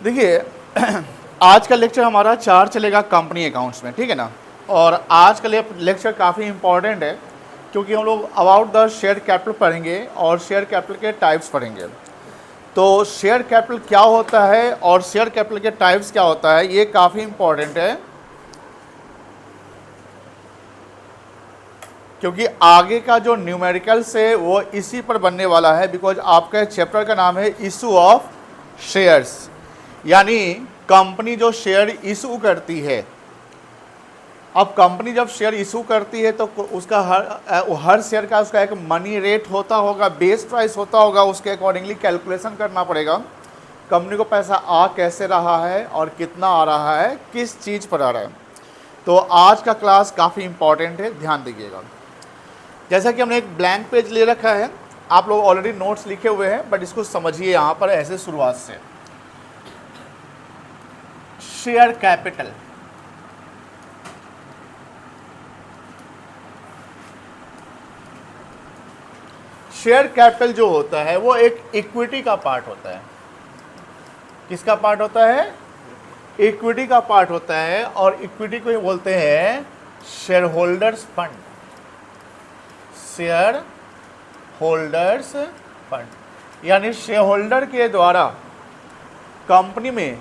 देखिए आज का लेक्चर हमारा 4 चलेगा कंपनी अकाउंट्स में, ठीक है ना। और आज का लेक्चर काफ़ी इम्पॉर्टेंट है क्योंकि हम लोग अबाउट द शेयर कैपिटल पढ़ेंगे और शेयर कैपिटल के टाइप्स पढ़ेंगे। तो शेयर कैपिटल क्या होता है और शेयर कैपिटल के टाइप्स क्या होता है, ये काफ़ी इम्पॉर्टेंट है क्योंकि आगे का जो न्यूमेरिकल्स है वो इसी पर बनने वाला है। बिकॉज आपका चैप्टर का नाम है इशू ऑफ शेयर्स, यानी कंपनी जो शेयर इशू करती है। अब कंपनी जब शेयर इशू करती है तो उसका हर शेयर का उसका एक मनी रेट होता होगा, बेस प्राइस होता होगा, उसके अकॉर्डिंगली कैलकुलेशन करना पड़ेगा कंपनी को पैसा आ कैसे रहा है और कितना आ रहा है, किस चीज़ पर आ रहा है। तो आज का क्लास काफ़ी इंपॉर्टेंट है, ध्यान दीजिएगा। जैसा कि हमने एक ब्लैंक पेज ले रखा है, आप लोग ऑलरेडी नोट्स लिखे हुए हैं, बट इसको समझिए यहाँ पर ऐसे शुरुआत से। शेयर कैपिटल, शेयर कैपिटल जो होता है वो एक इक्विटी का पार्ट होता है। किसका पार्ट होता है? इक्विटी का पार्ट होता है। और इक्विटी को ही बोलते हैं share holders fund. Share holders fund यानी शेयर होल्डर के द्वारा कंपनी में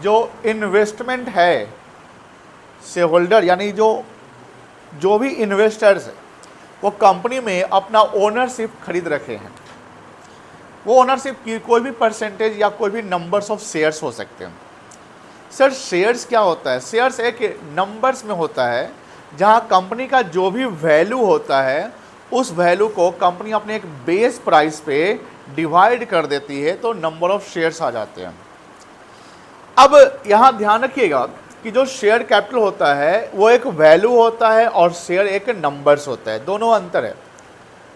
जो इन्वेस्टमेंट है, शेयर होल्डर यानी जो भी इन्वेस्टर्स वो कंपनी में अपना ओनरशिप खरीद रखे हैं, वो ओनरशिप की कोई भी परसेंटेज या कोई भी नंबर्स ऑफ शेयर्स हो सकते हैं। सर शेयर्स क्या होता है? शेयर्स एक नंबर्स में होता है जहां कंपनी का जो भी वैल्यू होता है उस वैल्यू को कंपनी अपने एक बेस प्राइस पे डिवाइड कर देती है, तो नंबर ऑफ शेयर्स आ जाते हैं। अब यहाँ ध्यान रखिएगा कि जो शेयर कैपिटल होता है वो एक वैल्यू होता है और शेयर एक नंबर्स होता है, दोनों अंतर है।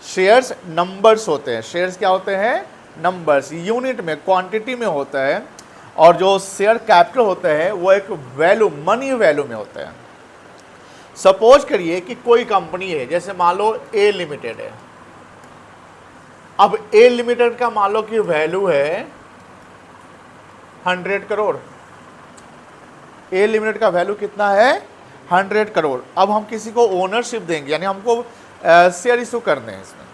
शेयर्स नंबर्स होते हैं, शेयर्स क्या होते हैं? नंबर्स, यूनिट में, क्वांटिटी में होता है। और जो शेयर कैपिटल होता है वो एक वैल्यू, मनी वैल्यू में होता है। सपोज करिए कि कोई कंपनी है, जैसे मान लो ए लिमिटेड है। अब ए लिमिटेड का मान लो कि वैल्यू है 100 करोड़। ए लिमिटेड का वैल्यू कितना है? 100 करोड़। अब हम किसी को ओनरशिप देंगे, यानी हमको शेयर इशू करने हैं इसमें,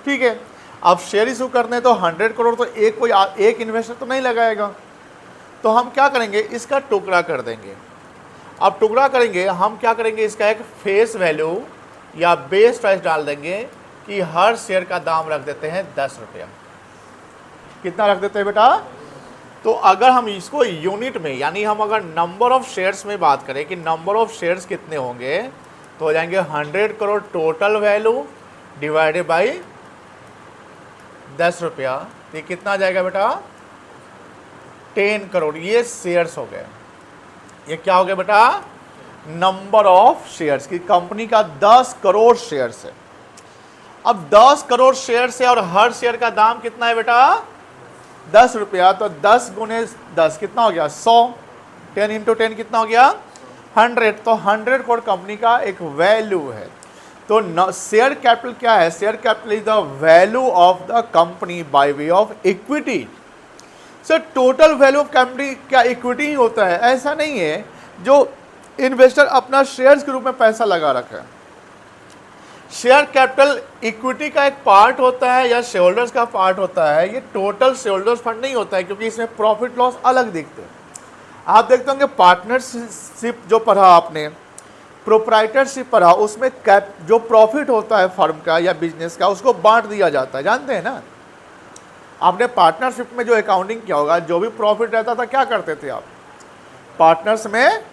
ठीक है। अब शेयर इशू करने हैं तो 100 करोड़ तो एक इन्वेस्टर तो नहीं लगाएगा, तो हम क्या करेंगे? इसका टुकड़ा कर देंगे। अब टुकड़ा करेंगे, हम क्या करेंगे? इसका एक फेस वैल्यू या बेस प्राइस डाल देंगे कि हर शेयर का दाम रख देते हैं 10 रुपया। कितना रख देते हैं बेटा? तो अगर हम इसको यूनिट में, यानी हम अगर नंबर ऑफ शेयर्स में बात करें कि नंबर ऑफ शेयर्स कितने होंगे, तो हो जाएंगे 100 crore total value divided by 10 रुपया। ये कितना आ जाएगा बेटा? 10 करोड़। ये शेयर्स हो गए। ये क्या हो गया बेटा? नंबर ऑफ शेयर्स की कंपनी का 10 करोड़ शेयर्स है। अब 10 करोड़ शेयर्स है और हर शेयर का दाम कितना है बेटा? 10 रुपया। तो 10 गुने 10 कितना हो गया? 100। 10 इंटू 10 कितना हो गया? 100। तो 100 करोड़ कंपनी का एक वैल्यू है। तो शेयर कैपिटल क्या है? Share capital is the value of the company by way of equity. Sir total value of company क्या इक्विटी ही होता है? ऐसा नहीं है। जो इन्वेस्टर अपना शेयर्स के रूप में पैसा लगा रखा है, शेयर कैपिटल इक्विटी का एक पार्ट होता है या शेयर होल्डर्स का पार्ट होता है। ये टोटल शेयर होल्डर्स फंड नहीं होता है, क्योंकि इसमें प्रॉफिट लॉस अलग दिखते हैं। आप देखते होंगे पार्टनरशिप जो पढ़ा आपने, प्रोप्राइटरशिप पढ़ा, उसमें जो प्रॉफिट होता है फर्म का या बिजनेस का, उसको बांट दिया जाता है, जानते हैं ना। आपने पार्टनरशिप में जो अकाउंटिंग किया होगा, जो भी प्रॉफिट रहता था क्या करते थे आप? पार्टनर्स में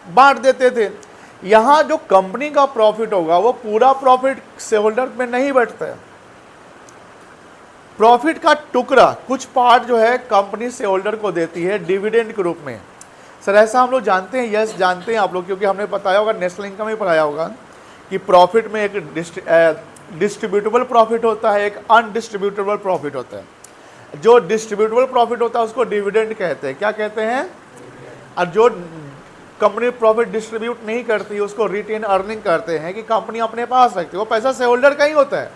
बांट देते थे। यहाँ जो कंपनी का प्रॉफिट होगा वो पूरा प्रॉफिट शेयर होल्डर में नहीं बंटता है। प्रॉफिट का टुकड़ा, कुछ पार्ट जो है कंपनी शेयर होल्डर को देती है डिविडेंड के रूप में। सर ऐसा हम लोग जानते हैं? यस जानते हैं आप लोग, क्योंकि हमने बताया होगा, नेशनल इनकम ही पढ़ाया होगा कि प्रॉफिट में एक डिस्ट्रीब्यूटेबल प्रॉफिट होता है, एक अनडिस्ट्रीब्यूटेबल प्रॉफिट होता है। जो डिस्ट्रीब्यूटेबल प्रॉफिट होता है उसको डिविडेंड कहते हैं। क्या कहते हैं? और जो कंपनी प्रॉफिट डिस्ट्रीब्यूट नहीं करती उसको रिटेन अर्निंग करते हैं, कि कंपनी अपने पास रखती है, वो पैसा शेयर होल्डर का ही होता है।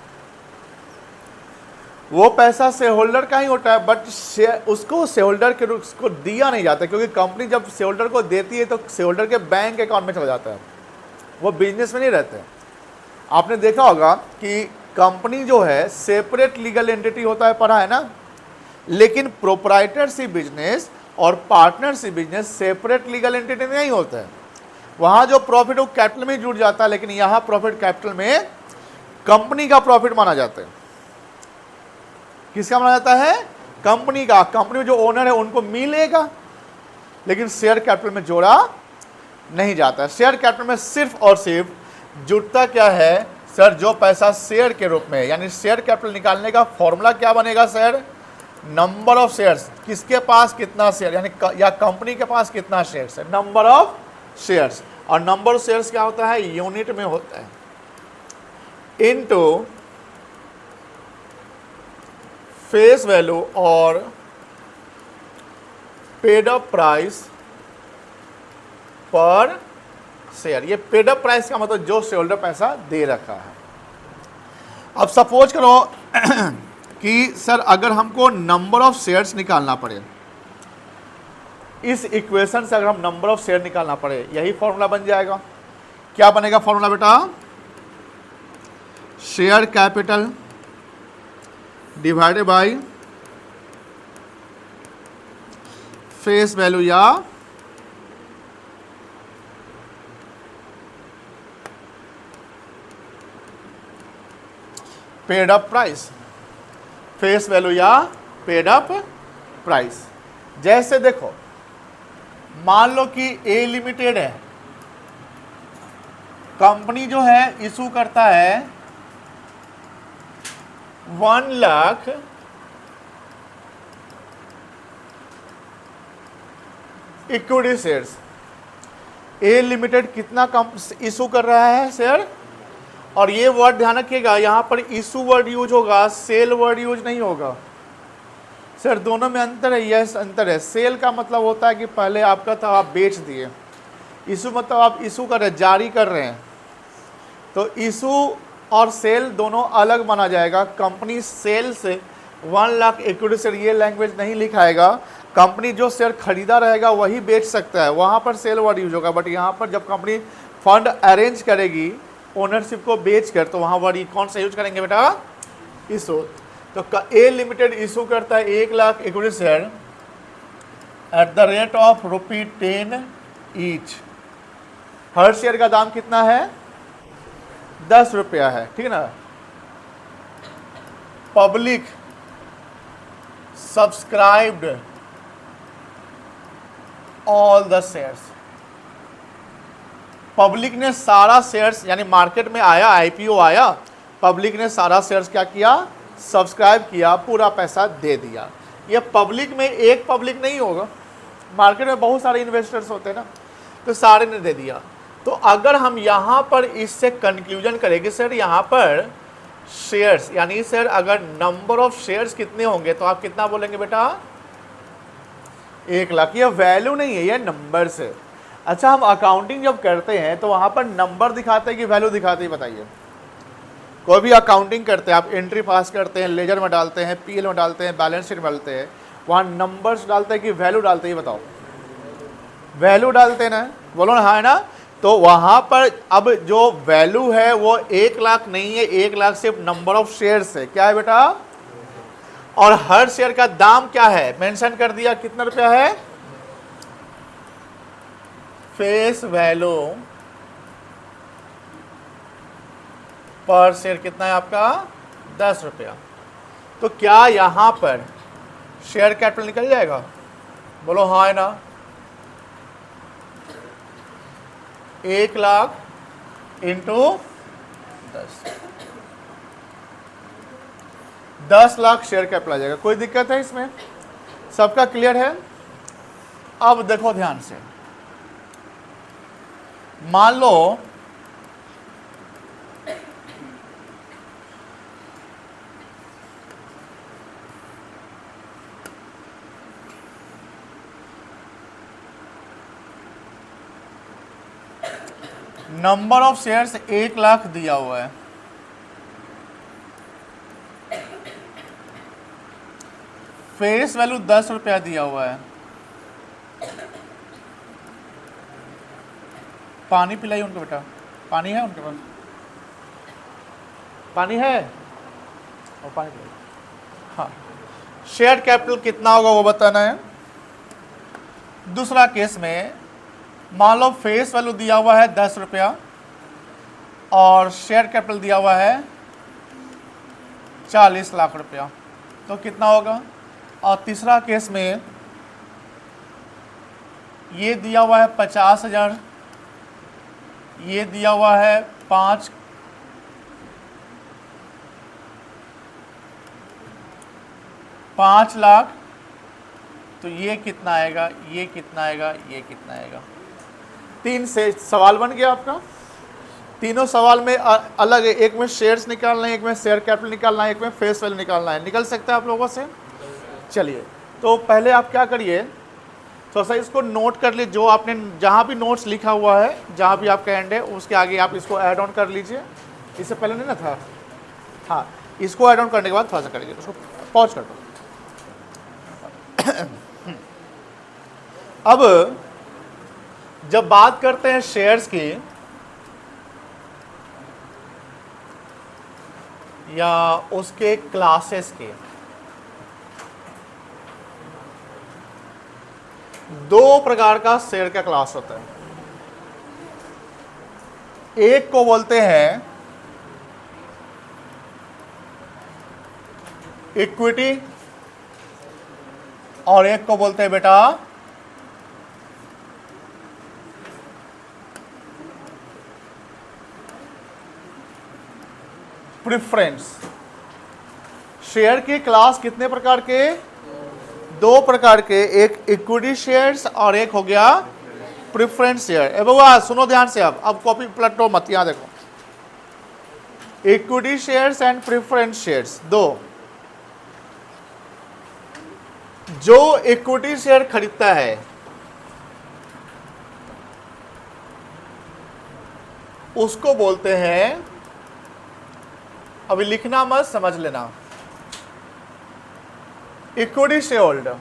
वो पैसा शेयर होल्डर का ही होता है, बट उसको शेयर होल्डर के उसको दिया नहीं जाता, क्योंकि कंपनी जब शेयर होल्डर को देती है तो शेयर होल्डर के बैंक अकाउंट में चला जाता है, वो बिजनेस में नहीं रहते हैं। आपने देखा होगा कि कंपनी जो है सेपरेट लीगल एंटिटी होता है, पढ़ा है ना, लेकिन प्रोप्राइटरशिप बिजनेस और partnership business separate legal entity नहीं होता है। वहाँ जो प्रॉफिट वो कैपिटल में जुड़ जाता है, लेकिन यहाँ प्रॉफिट कैपिटल में कंपनी का प्रॉफिट माना जाता है। किसका माना जाता है? कंपनी का। कंपनी में जो ओनर है उनको मिलेगा, लेकिन शेयर कैपिटल में जोड़ा नहीं जाता है। शेयर कैपिटल में सिर्फ और सिर्फ जुड़ता क्या है सर? जो पैसा शेयर के रूप में है, यानी शेयर कैपिटल निकालने का फॉर्मूला क्या बनेगा सर? नंबर ऑफ शेयर्स, किसके पास कितना शेयर, यानी या कंपनी के पास कितना शेयर्स है, नंबर ऑफ शेयर्स। और नंबर ऑफ शेयर्स क्या होता है? यूनिट में होता है, इनटू फेस वैल्यू और पेड अप प्राइस पर शेयर। ये पेड अप प्राइस का मतलब जो शेयर होल्डर पैसा दे रखा है। अब सपोज करो कि सर अगर हमको नंबर ऑफ शेयर्स निकालना पड़े, इस इक्वेशन से अगर हम नंबर ऑफ शेयर निकालना पड़े, यही फॉर्मूला बन जाएगा। क्या बनेगा फॉर्मूला बेटा? Share capital divided by face value या paid up price. Face value या पेड अप प्राइस। जैसे देखो, मान लो कि ए लिमिटेड है, कंपनी जो है इशू करता है 1 लाख इक्विटी शेयर्स। ए लिमिटेड कितना इशू कर रहा है शेयर? और ये वर्ड ध्यान रखिएगा, यहाँ पर इशू वर्ड यूज होगा, सेल वर्ड यूज नहीं होगा। सर दोनों में अंतर है? यस अंतर है। सेल का मतलब होता है कि पहले आपका था, आप बेच दिए। इशू मतलब आप इशू कर रहे हैं, जारी कर रहे हैं। तो इशू और सेल दोनों अलग माना जाएगा। कंपनी सेल से 1 लाख इक्विटी शेयर, ये लैंग्वेज नहीं लिखाएगा। कंपनी जो शेयर खरीदा रहेगा वही बेच सकता है, वहाँ पर सेल वर्ड यूज होगा। बट यहाँ पर जब कंपनी फंड अरेंज करेगी ओनरशिप को बेच कर, तो वहाँ वर्ड कौन सा यूज करेंगे बेटा? इशू। तो ए लिमिटेड इशू करता है 1 lakh equity share at the rate of ₹10 each. Her share का दाम कितना है? 10 रुपया है, ठीक है ना। Public subscribed all the shares. Public ने सारा शेयर्स, यानी मार्केट में आया, आईपीओ आया, पब्लिक ने सारा शेयर्स क्या किया? सब्सक्राइब किया, पूरा पैसा दे दिया। ये पब्लिक में एक पब्लिक नहीं होगा, मार्केट में बहुत सारे इन्वेस्टर्स होते हैं ना, तो सारे ने दे दिया। तो अगर हम यहाँ पर इससे कंक्लूजन करेंगे सर यहाँ पर शेयर्स, यानी सर अगर नंबर ऑफ शेयर्स कितने होंगे तो आप कितना बोलेंगे बेटा? 1 लाख। ये वैल्यू नहीं है, ये नंबर से। अच्छा, हम अकाउंटिंग जब करते हैं तो वहाँ पर नंबर दिखाते हैं कि वैल्यू दिखाते हैं? बताइए। कोई भी अकाउंटिंग करते हैं, आप एंट्री पास करते हैं, लेजर में डालते हैं, पीएल में डालते हैं, बैलेंस शीट में डालते हैं, वहाँ नंबर्स डालते हैं कि वैल्यू डालते हैं? बताओ। वैल्यू डालते हैं ना, बोलो ना, हाँ है ना। तो वहाँ पर अब जो वैल्यू है वो 1 लाख नहीं है, 1 लाख सिर्फ नंबर ऑफ शेयर्स है। क्या है बेटा? और हर शेयर का दाम क्या है? मेंशन कर दिया, कितना रुपया है? फेस वैल्यू पर शेयर कितना है आपका? 10 रुपया। तो क्या यहाँ पर शेयर कैपिटल निकल जाएगा? बोलो हाँ है ना। 1 lakh into 10 lakh share capital आ जाएगा। कोई दिक्कत है इसमें? सबका क्लियर है? अब देखो ध्यान से, मान लो नंबर ऑफ शेयर्स 1 लाख दिया हुआ है, फेस वैल्यू 10 रुपया दिया हुआ है, पानी पिलाइए उनको बेटा, पानी है उनके पास, पानी है और पानी पिलाइए। हाँ, शेयर कैपिटल कितना होगा वो बताना है। दूसरा केस में मान लो फेस वैल्यू दिया हुआ है 10 रुपया और शेयर कैपिटल दिया हुआ है 40 लाख रुपया, तो कितना होगा। और तीसरा केस में ये दिया हुआ है 50,000, ये दिया हुआ है 5 लाख, तो ये कितना आएगा, ये कितना आएगा, ये कितना आएगा। 3 से सवाल बन गया आपका। तीनों सवाल में अलग है, एक में शेयर्स निकालना है, एक में शेयर कैपिटल निकालना है, एक में फेस वैल्यू निकालना है। निकल सकता है आप लोगों से। चलिए, तो पहले आप क्या करिए, तो सर इसको नोट कर लीजिए, जो आपने जहाँ भी नोट्स लिखा हुआ है, जहाँ भी आपका एंड है उसके आगे आप इसको ऐड ऑन कर लीजिए। इससे पहले नहीं ना था, हाँ, इसको ऐड ऑन करने के बाद थोड़ा सा कर लीजिए, उसको पॉज कर दो। अब जब बात करते हैं शेयर्स की या उसके क्लासेस के, दो प्रकार का शेयर का क्लास होता है। एक को बोलते हैं इक्विटी और एक को बोलते हैं बेटा प्रेफरेंस। शेयर के क्लास कितने प्रकार के, दो प्रकार के, एक इक्विटी शेयर्स और एक हो गया प्रेफरेंस शेयर। ए बाबा सुनो ध्यान से, अब कॉपी पलटो मत, यहां देखो, equity shares and preference shares दो। जो इक्विटी शेयर खरीदता है उसको बोलते हैं, अभी लिखना मत, समझ लेना, इक्विटी शेयर होल्डर।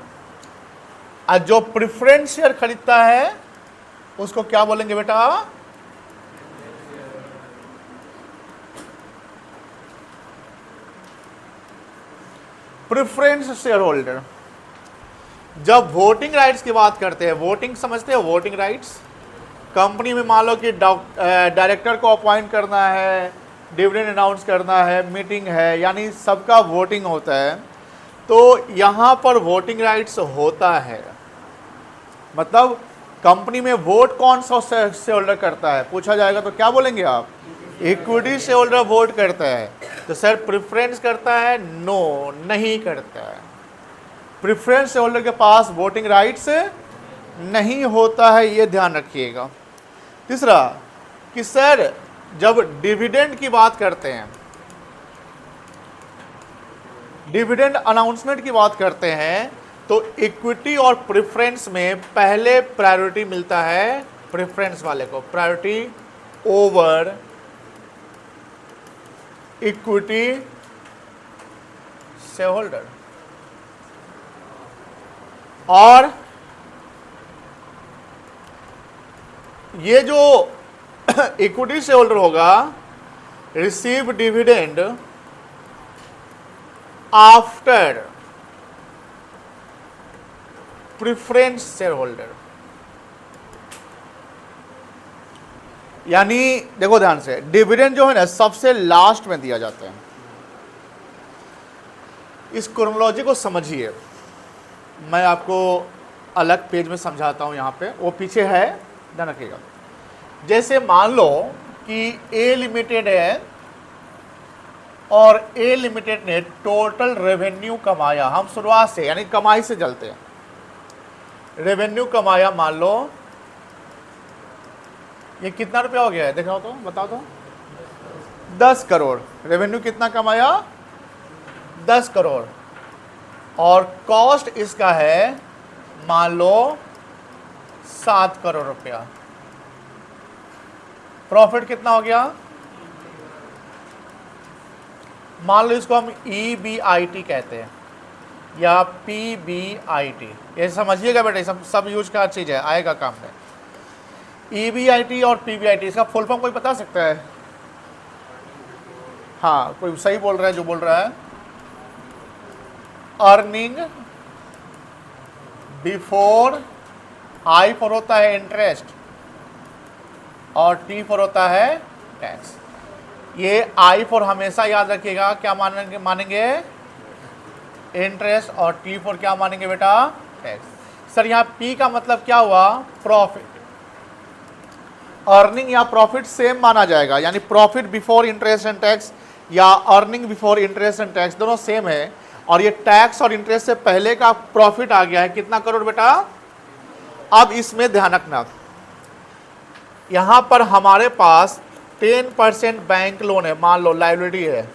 और जो प्रेफरेंस शेयर खरीदता है उसको क्या बोलेंगे बेटा, प्रेफरेंस शेयर होल्डर। जब वोटिंग राइट्स की बात करते हैं, वोटिंग समझते हैं, वोटिंग राइट्स, कंपनी में मान लो कि डायरेक्टर को अपॉइंट करना है, डिविडेंड अनाउंस करना है, मीटिंग है, यानी सबका वोटिंग होता है, तो यहाँ पर वोटिंग राइट्स होता है। मतलब कंपनी में वोट कौन सा शेयर होल्डर करता है पूछा जाएगा तो क्या बोलेंगे आप, इक्विटी शेयर होल्डर वोट करता है। तो सर प्रेफरेंस करता है, नो नहीं करता है, प्रेफरेंस शेयर होल्डर के पास वोटिंग राइट्स नहीं होता है, ये ध्यान रखिएगा। तीसरा कि सर जब डिविडेंड की बात करते हैं, डिविडेंड अनाउंसमेंट की बात करते हैं, तो इक्विटी और प्रेफरेंस में पहले प्रायोरिटी मिलता है प्रेफरेंस वाले को, priority over equity share holder. और ये जो इक्विटी शेयर होल्डर होगा, receive dividend after preference share holder. यानी देखो ध्यान से, डिविडेंड जो है ना सबसे लास्ट में दिया जाता है। इस क्रोनोलॉजी को समझिए, मैं आपको अलग पेज में समझाता हूं, यहां पे वो पीछे है, ध्यान रखिएगा। जैसे मान लो कि ए लिमिटेड है और ए लिमिटेड ने टोटल रेवेन्यू कमाया, हम शुरुआत से यानी कमाई से चलते हैं, रेवेन्यू कमाया मान लो, ये कितना रुपया हो गया है देखो तो, बताओ तो, 10 करोड़। रेवेन्यू कितना कमाया, 10 करोड़। और कॉस्ट इसका है मान लो 7 करोड़ रुपया। प्रॉफिट कितना हो गया, मान लो इसको हम EBIT कहते हैं, या PBIT, ये समझिएगा बेटा, सब यूज का चीज़ है, आएगा काम में। EBIT और PBIT, इसका फुल फॉर्म कोई बता सकता है? हाँ, कोई सही बोल रहा है जो बोल रहा है। अर्निंग बिफोर, I फॉर होता है इंटरेस्ट और T फॉर होता है टैक्स। ये I फॉर हमेशा याद रखिएगा, क्या मानेंगे इंटरेस्ट, और T फॉर क्या मानेंगे बेटा? टैक्स। सर यहाँ P का मतलब क्या हुआ? प्रॉफिट। अर्निंग या प्रॉफिट सेम माना जाएगा, यानी profit before interest and tax या earning before interest and tax दोनों सेम है। और ये टैक्स और इंटरेस्ट से पहले का प्रॉफिट आ गया है कितना करोड़ बेटा? अब इसमें ध्यान रखना, यहां पर हमारे पास 10% बैंक लोन है, मान लो लायबिलिटी है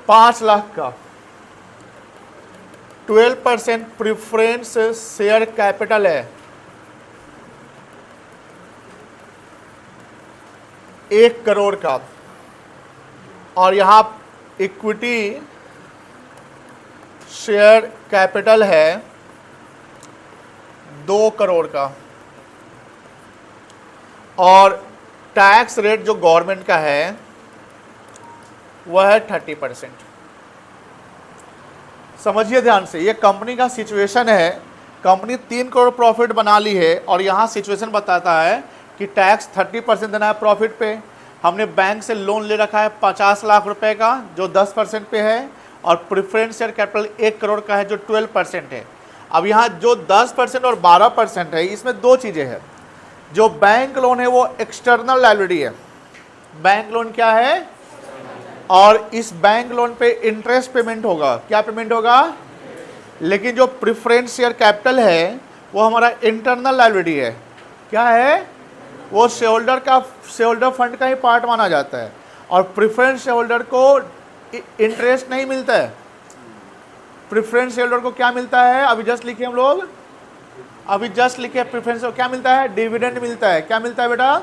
5 लाख का, 12% प्रिफरेंस शेयर कैपिटल है 1 करोड़ का, और यहां इक्विटी शेयर कैपिटल है 2 करोड़ का, और टैक्स रेट जो गवर्नमेंट का है वह है 30%। समझिए ध्यान से, ये कंपनी का सिचुएशन है, कंपनी 3 करोड़ प्रॉफिट बना ली है और यहाँ सिचुएशन बताता है कि टैक्स 30% देना है प्रॉफिट पे। हमने बैंक से लोन ले रखा है 50 लाख रुपए का जो 10% पे है, और प्रेफरेंस शेयर कैपिटल 1 करोड़ का है जो 12% है। अब यहाँ जो 10% और 12% है, इसमें 2 चीज़ें हैं। जो बैंक लोन है वो एक्सटर्नल लायबिलिटी है, बैंक लोन क्या है, और इस बैंक लोन पे इंटरेस्ट पेमेंट होगा, क्या पेमेंट होगा? लेकिन जो प्रेफरेंस शेयर कैपिटल है वो हमारा इंटरनल लायबिलिटी है, क्या है? वो शेयरहोल्डर फंड का ही पार्ट माना जाता है, और प्रेफरेंस शेयरहोल्डर को इंटरेस्ट नहीं मिलता है। प्रेफरेंस शेयरहोल्डर को क्या मिलता है? अभी जस्ट लिखे हम लोग, अभी जस्ट लिखे प्रेफरेंस को क्या मिलता है? डिविडेंड मिलता है। क्या मिलता है बेटा?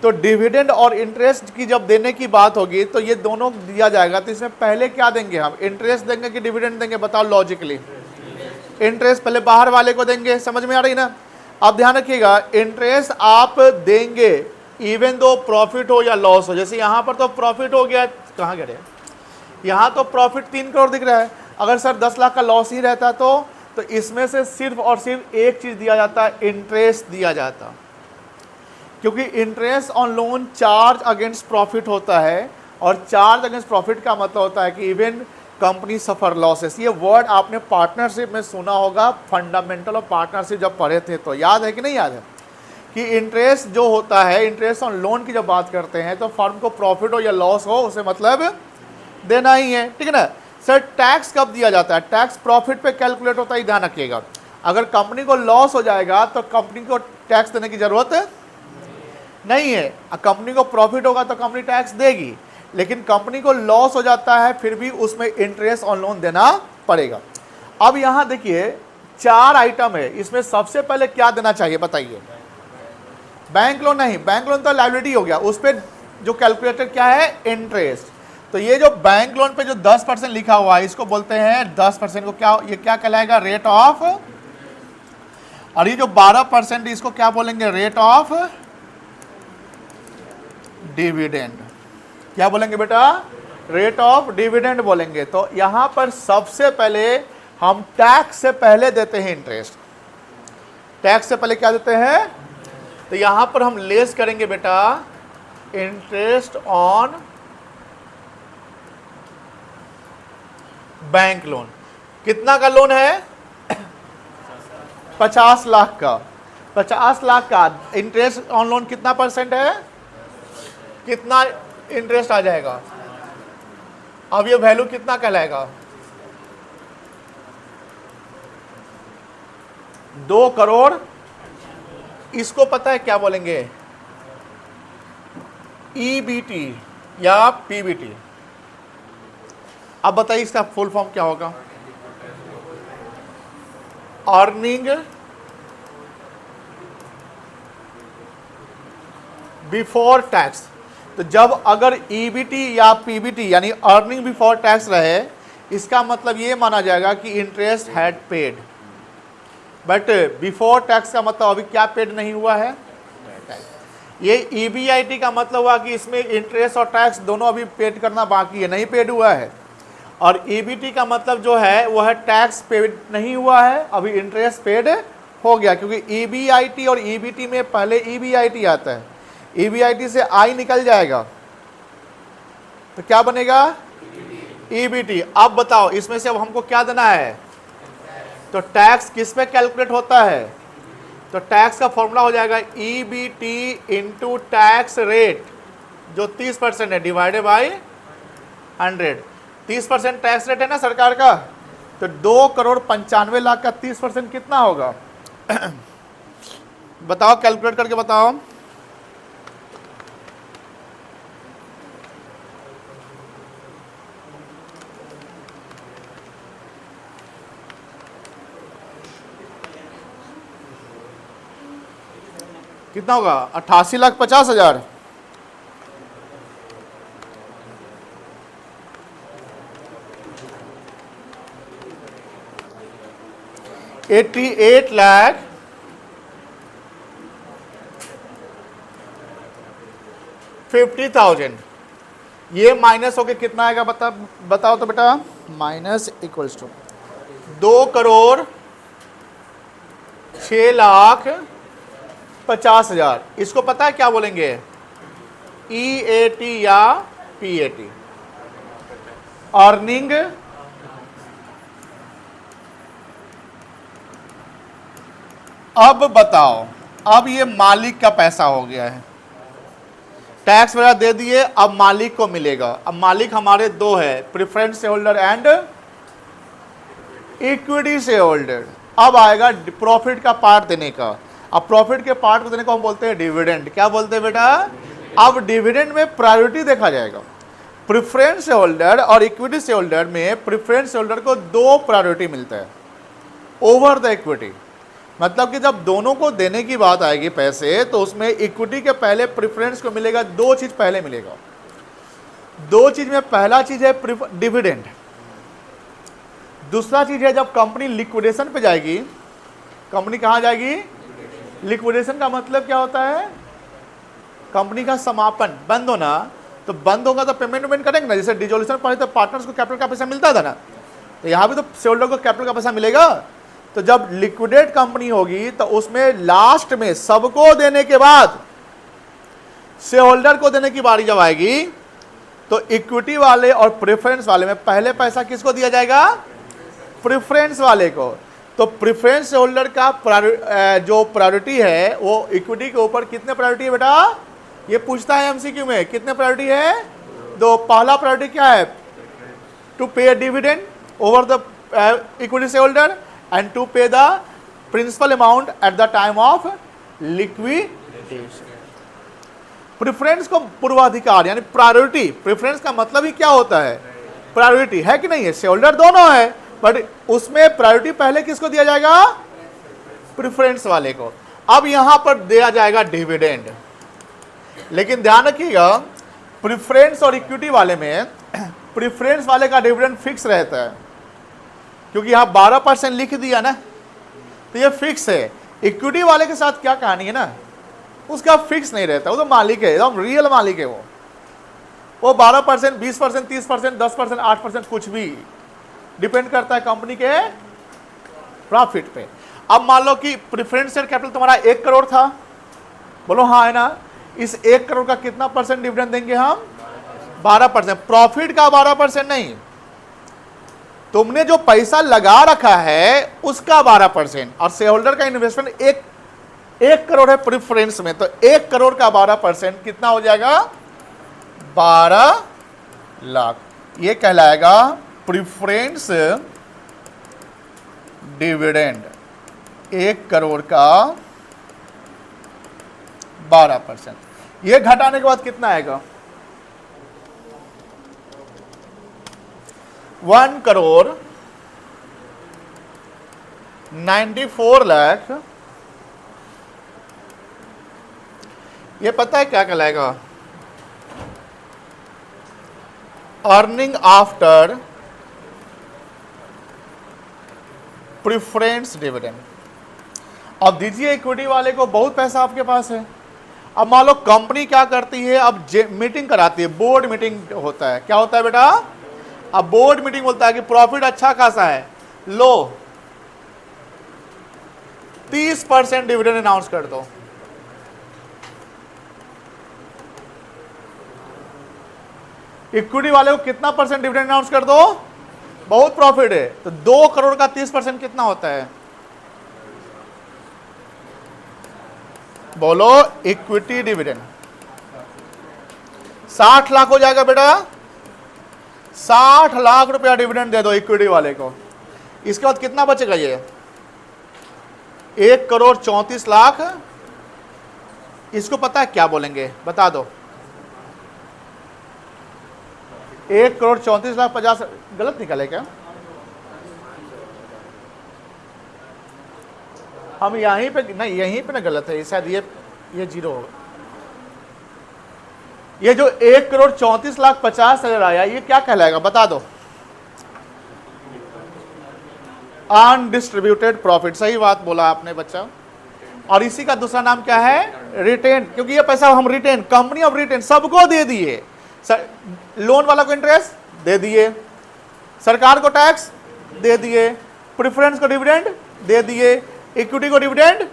तो डिविडेंड और इंटरेस्ट की जब देने की बात होगी तो ये दोनों दिया जाएगा, तो इसमें पहले क्या देंगे हम? इंटरेस्ट देंगे कि डिविडेंड देंगे? बताओ लॉजिकली। इंटरेस्ट पहले बाहर वाले को देंगे, समझ में आ रही ना? अब ध्यान रखिएगा, इंटरेस्ट आप देंगे इवन दो प्रॉफिट हो या लॉस हो। जैसे यहाँ पर तो प्रॉफिट हो गया, कहाँ गए? यहाँ तो प्रॉफिट 3 करोड़ दिख रहा है, अगर सर 10 लाख का लॉस ही रहता तो इसमें से सिर्फ और सिर्फ एक चीज दिया जाता है, इंटरेस्ट दिया जाता, क्योंकि interest on loan charge against profit होता है, और चार्ज अगेंस्ट प्रॉफिट का मतलब होता है कि इवन कंपनी सफर लॉसेस। ये वर्ड आपने पार्टनरशिप में सुना होगा, फंडामेंटल ऑफ पार्टनरशिप जब पढ़े थे, तो याद है कि नहीं याद है? कि इंटरेस्ट जो होता है, इंटरेस्ट ऑन लोन की जब बात करते हैं तो फर्म को प्रॉफिट हो या लॉस हो उसे मतलब देना ही है, ठीक है ना? सर टैक्स कब दिया जाता है? टैक्स प्रॉफिट पे कैलकुलेट होता है, ध्यान रखिएगा। अगर कंपनी को लॉस हो जाएगा तो कंपनी को टैक्स देने की जरूरत नहीं है, कंपनी को प्रॉफिट होगा तो कंपनी टैक्स देगी, लेकिन कंपनी को लॉस हो जाता है फिर भी उसमें इंटरेस्ट ऑन लोन देना पड़ेगा। अब यहां देखिए 4 आइटम है, इसमें सबसे पहले क्या देना चाहिए बताइए? बैंक लोन नहीं, बैंक लोन तो लायबिलिटी हो गया, उस पर जो कैलकुलेटर क्या है? इंटरेस्ट। तो ये जो बैंक लोन पे जो 10% लिखा हुआ है इसको बोलते हैं 10% को क्या, ये क्या कहलाएगा? Rate of. और ये जो 12% इसको क्या बोलेंगे? Rate of dividend. क्या बोलेंगे बेटा? रेट ऑफ डिविडेंड बोलेंगे। तो यहां पर सबसे पहले हम टैक्स से पहले देते हैं इंटरेस्ट। टैक्स से पहले क्या देते हैं? तो यहां पर हम लेस करेंगे बेटा इंटरेस्ट ऑन बैंक लोन। कितना का लोन है? 50 लाख का। 50 लाख का इंटरेस्ट ऑन लोन कितना परसेंट है? कितना इंटरेस्ट आ जाएगा? अब ये वैल्यू कितना कहलाएगा? 2 करोड़। इसको पता है क्या बोलेंगे? EBT या PBT। अब बताइए इसका फुल फॉर्म क्या होगा? Earning before tax. तो जब अगर ईबीटी या पीबीटी यानी अर्निंग बिफोर टैक्स रहे, इसका मतलब ये माना जाएगा कि interest had paid, but before tax का मतलब अभी क्या पेड नहीं हुआ है। ये ईबीआईटी का मतलब हुआ कि इसमें इंटरेस्ट और टैक्स दोनों अभी पेड करना बाकी है, नहीं पेड हुआ है। और ईबीटी का मतलब जो है वो है टैक्स पेड नहीं हुआ है, अभी इंटरेस्ट पेड हो गया, क्योंकि ईबीआईटी और ईबीटी में पहले ईबीआईटी आता है, ईबीआईटी से आई निकल जाएगा तो क्या बनेगा ईबीटी। अब बताओ इसमें से अब हमको क्या देना है, तो टैक्स किस पे कैलकुलेट होता है, तो टैक्स का फॉर्मूला हो जाएगा ईबीटी इंटू टैक्स रेट जो 30% है डिवाइडेड बाई 100। 30% टैक्स रेट है ना सरकार का, तो 2,95,00,000 का 30% कितना होगा बताओ, कैलकुलेट करके बताओ। कितना होगा 88,50,000। $88,50,000। ये माइनस होके कितना आएगा बताओ तो बेटा, माइनस इक्वल्स टू 2,06,50,000। इसको पता है क्या बोलेंगे, ईएटी या पीएटी, अर्निंग अब बताओ, अब ये मालिक का पैसा हो गया है, टैक्स वगैरह दे दिए, अब मालिक को मिलेगा। अब मालिक हमारे दो है, preference share holder and equity share holder. अब आएगा प्रॉफिट का पार्ट देने का। अब प्रॉफिट के पार्ट को देने को हम बोलते हैं डिविडेंड। क्या बोलते हैं बेटा, अब डिविडेंड में प्रायोरिटी देखा जाएगा। प्रेफरेंस शेयर होल्डर और इक्विटी शेयर होल्डर में प्रेफरेंस शेयर होल्डर को 2 प्रायोरिटी मिलता है ओवर द इक्विटी। मतलब कि जब दोनों को देने की बात आएगी पैसे, तो उसमें इक्विटी के पहले प्रेफरेंस को मिलेगा, 2 चीज पहले मिलेगा। 2 चीज में पहला चीज है डिविडेंड, दूसरा चीज है जब कंपनी लिक्विडेशन पे जाएगी। कंपनी कहां जाएगी, लिक्विडेशन का मतलब क्या होता है, कंपनी का समापन, बंद होना। तो बंद होगा तो पेमेंट करेंगे ना, जैसे डिसोल्यूशन पड़े तो पार्टनर्स को कैपिटल का पैसा मिलता था ना, तो यहां भी तो शेयर होल्डर को कैपिटल का पैसा मिलेगा। तो जब लिक्विडेट कंपनी होगी तो उसमें लास्ट में सबको देने के बाद शेयर होल्डर को देने की बारी जब आएगी, तो इक्विटी वाले और प्रेफरेंस वाले में पहले पैसा किसको दिया जाएगा, प्रेफरेंस वाले को। तो प्रेफरेंस शेयर होल्डर का जो प्रायोरिटी है वो इक्विटी के ऊपर कितने प्रायोरिटी है बेटा, ये पूछता है एमसीक्यू में, कितने प्रायोरिटी है, 2। पहला प्रायोरिटी क्या है, टू पे dividend over the equity share holder and to pay the principal amount at the time of liquidation। Preference को पूर्वाधिकार यानी प्रायोरिटी, प्रेफरेंस का मतलब ही क्या होता है, प्रायोरिटी है कि नहीं है, शेयर होल्डर दोनों है, बट उसमें प्रायोरिटी पहले किसको दिया जाएगा, प्रेफरेंस वाले को। अब यहां पर दिया जाएगा डिविडेंड, लेकिन ध्यान रखिएगा प्रेफरेंस और इक्विटी वाले में प्रेफरेंस वाले का डिविडेंड फिक्स रहता है, क्योंकि यहां 12% लिख दिया ना, तो ये फिक्स है। इक्विटी वाले के साथ क्या कहानी है ना, उसका फिक्स नहीं रहता, वो तो मालिक है, एकदम रियल मालिक है वो 12%, 20%, 30%, 10%, 8% कुछ भी डिपेंड करता है कंपनी के प्रॉफिट पे। अब मान लो कि प्रेफरेंस शेयर कैपिटल तुम्हारा 1 करोड़ था, बोलो हाँ है ना, इस 1 करोड़ का कितना परसेंट डिविडेंड देंगे हम, 12%। प्रॉफिट का 12% नहीं, तुमने जो पैसा लगा रखा है उसका 12%, और शेयर होल्डर का इन्वेस्टमेंट 1 करोड़ है प्रेफरेंस में, तो 1 करोड़ का 12% कितना हो जाएगा, 12 लाख। ये कहलाएगा प्रेफरेंस डिविडेंड, 1 करोड़ का 12%। ये घटाने के बाद कितना आएगा, 1,94 लाख। ये पता है क्या कहलाएगा, अर्निंग आफ्टर प्रिफरेंस डिविडेंड। अब दीजिए इक्विटी वाले को बहुत पैसा आपके पास है। अब मान लो कंपनी क्या करती है, अब मीटिंग कराती है, बोर्ड मीटिंग होता है। क्या होता है बेटा? अब बोर्ड मीटिंग बोलता है कि प्रॉफिट अच्छा खासा है, लो 30% डिविडेंड अनाउंस कर दो। इक्विटी वाले को कितना परसेंट डिविडेंड अनाउंस कर दो? बहुत प्रॉफिट है तो 2 करोड़ का 30% कितना होता है? बोलो इक्विटी डिविडेंड 60 लाख हो जाएगा बेटा। 60 लाख रुपया डिविडेंड दे दो इक्विटी वाले को। इसके बाद कितना बचेगा? ये 1 करोड़ 34 लाख। इसको पता है क्या बोलेंगे? बता दो। 1 करोड़ 34 लाख 50। गलत निकले क्या? हम यहीं पे नहीं, यहीं पे ना गलत है शायद। ये जीरो होगा। ये जो 1 करोड़ 34 लाख 50 हजार आया, ये क्या कहलाएगा? बता दो। Undistributed profit. सही बात बोला आपने बच्चा। और इसी का दूसरा नाम क्या है? रिटेन। क्योंकि ये पैसा हम रिटेन, कंपनी ऑफ रिटेन सबको दे दिए। लोन वाला को इंटरेस्ट दे दिए, सरकार को टैक्स दे दिए, प्रेफरेंस को डिविडेंड दे दिए, इक्विटी को डिविडेंड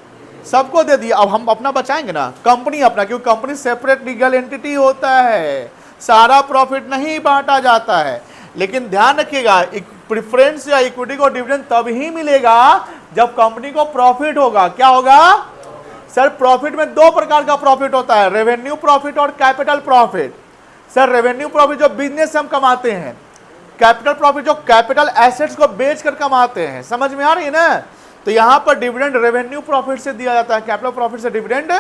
सबको दे दिया। अब हम अपना बचाएंगे ना, कंपनी अपना, क्योंकि कंपनी सेपरेट लीगल एंटिटी होता है, सारा प्रॉफिट नहीं बांटा जाता है। लेकिन ध्यान रखिएगा, प्रेफरेंस या इक्विटी को डिविडेंड तब ही मिलेगा जब कंपनी को प्रॉफिट होगा। क्या होगा सर? प्रॉफिट में 2 प्रकार का प्रॉफिट होता है, रेवेन्यू प्रॉफिट और capital profit. Sir revenue profit जो बिजनेस से हम कमाते हैं, कैपिटल प्रॉफिट जो कैपिटल एसेट्स को बेचकर कमाते हैं। समझ में आ रही है ना? तो यहां पर डिविडेंड रेवेन्यू प्रॉफिट से दिया जाता है, कैपिटल प्रॉफिट से डिविडेंड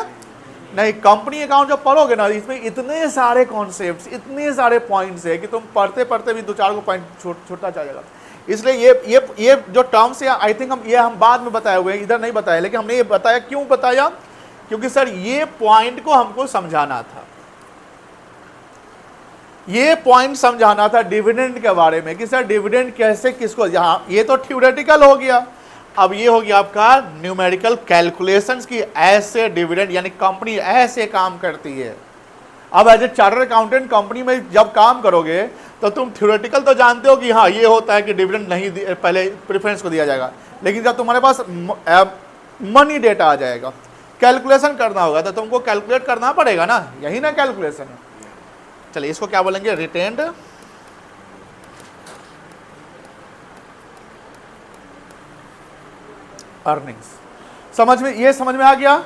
नहीं। कंपनी अकाउंट जब पढ़ोगे ना, इसमें इतने सारे कॉन्सेप्ट्स, इतने सारे पॉइंट्स है कि तुम पढ़ते पढ़ते भी 2-4 को पॉइंट छूटता जाएगा। इसलिए ये जो टर्म्स है, आई थिंक हम बाद में बताए हुए हैं, इधर नहीं बताया, लेकिन हमने ये बताया। क्यों बताया? क्योंकि सर ये पॉइंट को हमको समझाना था, ये पॉइंट समझाना था डिविडेंड के बारे में कि सर डिविडेंड कैसे, किसको। यहां ये तो थ्योरेटिकल हो गया, अब ये हो गया आपका न्यूमेरिकल कैलकुलेशंस की ऐसे डिविडेंड यानी कंपनी ऐसे काम करती है। अब as a chartered accountant company में जब काम करोगे तो तुम थ्योरेटिकल तो जानते हो कि हाँ ये होता है कि डिविडेंड नहीं, पहले प्रेफरेंस को दिया जाएगा। लेकिन जब तुम्हारे पास मनी डेटा आ जाएगा, कैलकुलेशन करना होगा, तो तुमको कैलकुलेट करना पड़ेगा ना, यही ना कैलकुलेशन है। चलिए इसको क्या बोलेंगे? Retained earnings. समझ में, ये समझ में आ गया?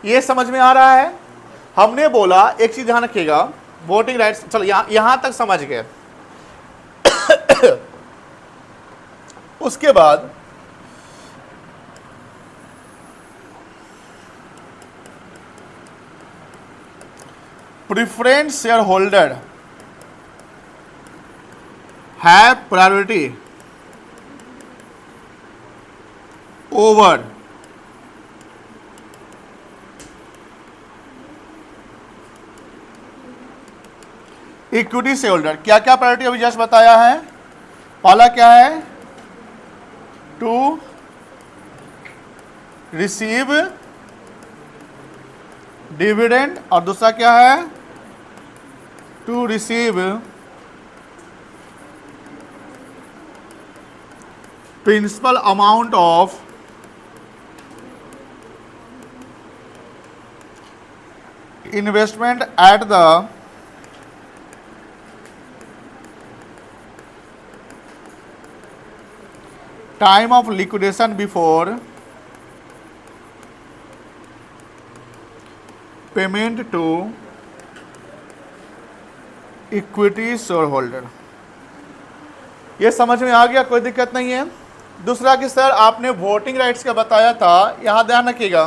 ये समझ में आ रहा है? हमने बोला एक चीज ध्यान रखिएगा, वोटिंग राइट्स। चलो यहां तक समझ गए। उसके बाद preference share holder have priority over equity share holder. क्या क्या प्रायोरिटी अभी जस्ट बताया है? पहला क्या है? टू रिसीव डिविडेंड, और दूसरा क्या है? To receive principal amount of investment at the time of liquidation before payment to equity share holder. ये समझ में आ गया? कोई दिक्कत नहीं है। दूसरा कि सर आपने वोटिंग राइट्स का बताया था, यहां ध्यान रखिएगा,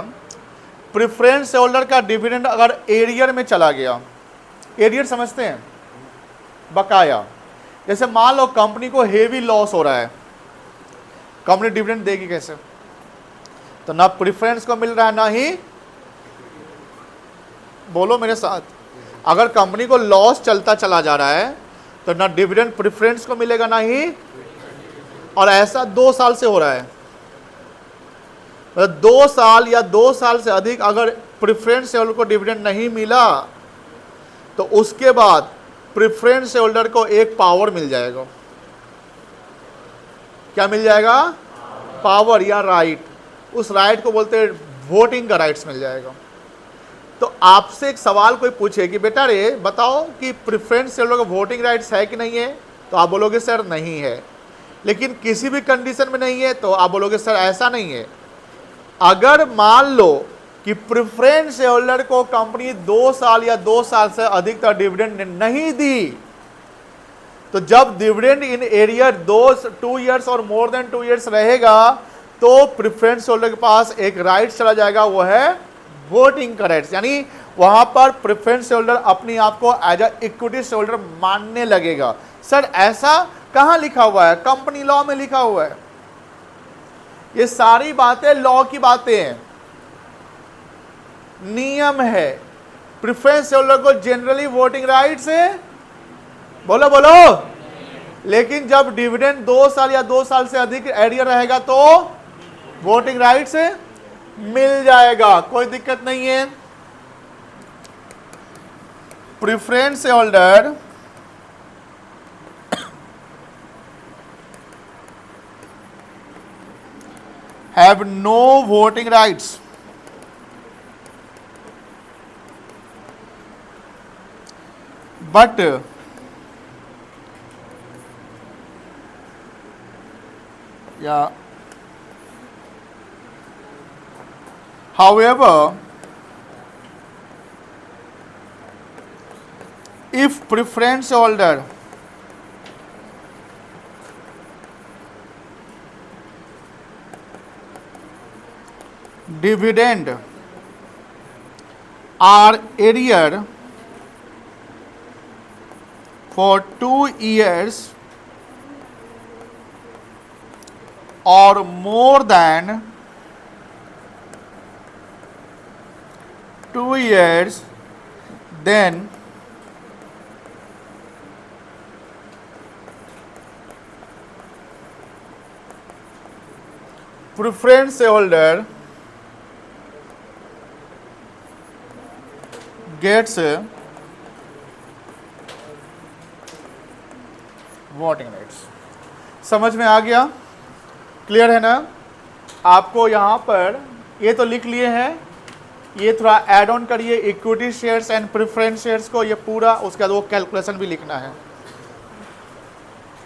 प्रेफरेंस शेयर होल्डर का डिविडेंड अगर एरियर में चला गया, एरियर समझते हैं? बकाया। जैसे मान लो कंपनी को हेवी लॉस हो रहा है, कंपनी डिविडेंड देगी कैसे? तो ना प्रेफरेंस को मिल रहा है, ना ही, बोलो मेरे साथ, अगर कंपनी को लॉस चलता चला जा रहा है तो ना डिविडेंड प्रेफरेंस को मिलेगा ना ही, और ऐसा 2 साल से हो रहा है। 2 साल या 2 साल से अधिक अगर प्रेफरेंस शेयर होल्डर को डिविडेंड नहीं मिला तो उसके बाद प्रेफरेंस शेयर होल्डर को एक पावर मिल जाएगा। क्या मिल जाएगा? पावर या राइट। उस राइट को बोलते हैं वोटिंग का राइट्स मिल जाएगा। तो आपसे एक सवाल कोई पूछे कि बेटा रे बताओ कि प्रेफरेंस शेयर होल्डर को वोटिंग राइट्स है कि नहीं है, तो आप बोलोगे सर नहीं है। लेकिन किसी भी कंडीशन में नहीं है तो आप बोलोगे सर ऐसा नहीं है। अगर मान लो कि प्रेफरेंस शेयर होल्डर को कंपनी 2 साल या 2 साल से अधिक तक डिविडेंड नहीं दी, तो जब डिविडेंड इन एरियर 2 ईयर्स और मोर देन 2 ईयर्स रहेगा तो प्रेफरेंस होल्डर के पास एक राइट चला जाएगा, वो है वोटिंग का राइट्स। यानी वहां पर प्रेफरेंस होल्डर अपने आप को एज अ इक्विटी होल्डर मानने लगेगा। सर ऐसा कहां लिखा हुआ है? कंपनी लॉ में लिखा हुआ है। ये सारी बातें लॉ की बातें हैं, नियम है। प्रेफरेंस होल्डर को जनरली वोटिंग राइट्स है, बोलो बोलो। लेकिन जब डिविडेंड 2 साल या 2 साल से अधिक एरियर रहेगा तो वोटिंग राइट्स मिल जाएगा, कोई दिक्कत नहीं है। Preference holder have no voting rights but however if preference holder dividend are arrear for 2 years or more than 2 years, then preference holder gets voting rights. समझ में आ गया? क्लियर है ना? आपको यहां पर ये तो लिख लिए हैं, ये थोड़ा ऐड ऑन करिए equity shares and preference shares को, ये पूरा, उसके बाद वो कैलकुलेशन भी लिखना है।